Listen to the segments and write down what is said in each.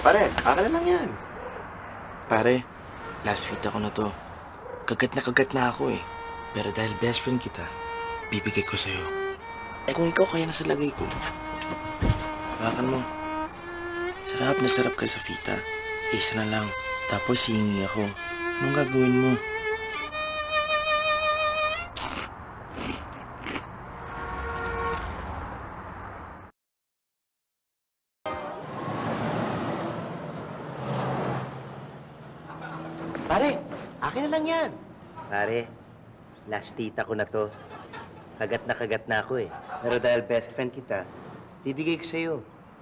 Pare, akin na lang yan. Pare, last feed ako na to. Kagat na ako eh. Pero dahil best friend kita, bibigay ko sa'yo. Eh kung ikaw kaya nasa lagay ko, hawakan mo. Sarap na sarap ka sa fita. Isa na lang. Tapos hihingi ako. Anong gagawin mo? Pare, akin na lang yan. Pare, last tita ko na to. Kagat na ako eh. Pero dahil best friend kita, bibigay ko sa'yo.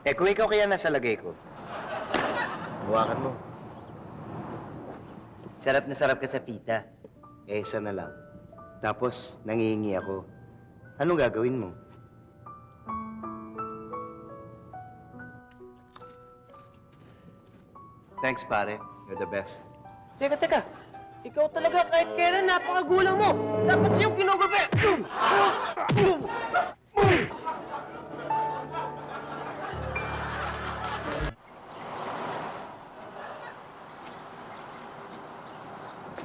Eh kung ikaw kaya nasa lagay ko, hawakan mo. Sarap na sarap ka sa pita. Eh, isa na lang. Tapos, nangihingi ako. Anong gagawin mo? Thanks, pare. You're the best. Teka. Ikaw talaga kahit kailan napakagulang mo. Dapat sa'yo ginugulpe.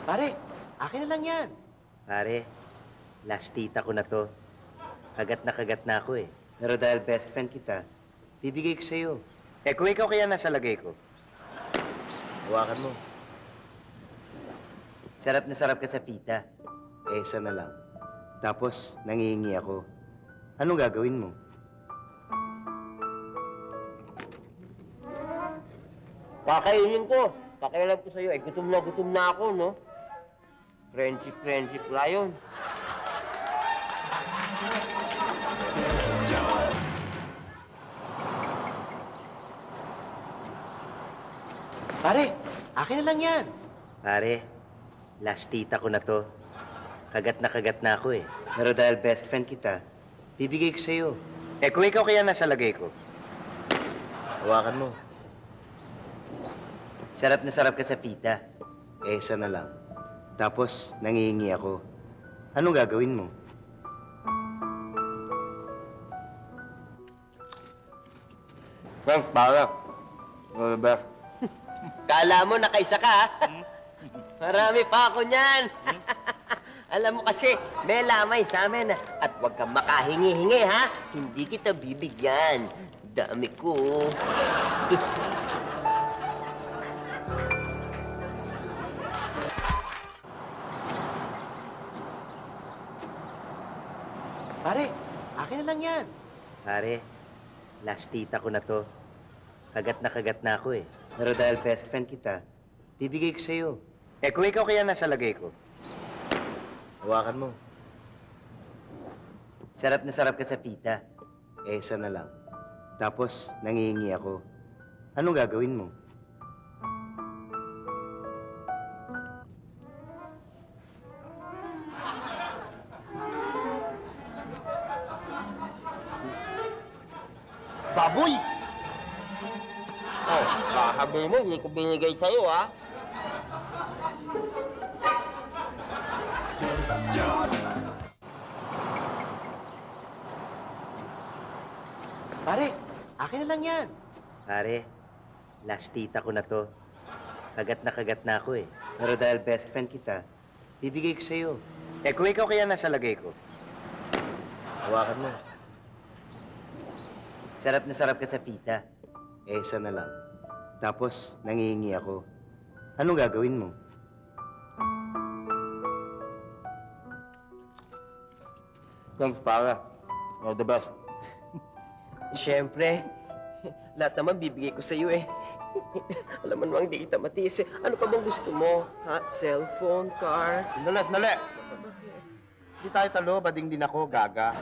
Pare, akin na lang yan. Pare, last tita ko na to. Kagat na ako eh. Pero dahil best friend kita, bibigay ko sa'yo. Eh kung ikaw kaya nasa lagay ko, hawakan mo. Sarap na sarap ka sa pita. Eh, isa na lang. Tapos, nangihingi ako. Anong gagawin mo? Kakainin ko. Pakialam ko sa'yo. Eh, gutom na ako, no? Friendship lang yun. Pare, akin na lang yan. Pare, last tita ko na to. Kagat na ako eh. Pero dahil best friend kita, bibigay ko sa'yo. Eh, kung ikaw kaya nasa lagay ko, hawakan mo. Sarap na sarap ka sa pita. Eh, isa na lang. Tapos, nangihingi ako. Anong gagawin mo? Thanks, pare. You're the best. Kala mo nakaisa ka, ha? Marami pa ako niyan. Alam mo kasi, may lamay sa amin. At huwag kang makahingi-hingi, ha? Hindi kita bibigyan. Dami ko. Pare, akin na lang yan. Pare, last tita ko na to. Kagat na ako eh. Pero dahil best friend kita, bibigay ko sa'yo. Eh, kung ikaw kaya nasa lagay ko, hawakan mo. Sarap na sarap ka sa pita. Eh, isa na lang. Tapos, nangihingi ako. Anong gagawin mo? Baboy! Oh, sabi mo, hindi ko binigay sa'yo, ha? Pare, akin na lang yan. Pare, last tita ko na to. Kagat na ako eh. Pero dahil best friend kita, bibigay ko sa'yo. Eh, kung ikaw kaya nasa lagay ko, hawakan mo. Sarap na sarap ka sa pita. Eh, isa na lang. Tapos, nangihingi ako. Anong gagawin mo? Thanks, pare. You're the best. Siyempre. Lahat naman bibigay ko sa'yo, eh. Alam mo namang di kita matiis, eh. Ano pa bang gusto mo? Ha? Cellphone, car? Sandali. Hindi tayo talo, bading din ako, gaga.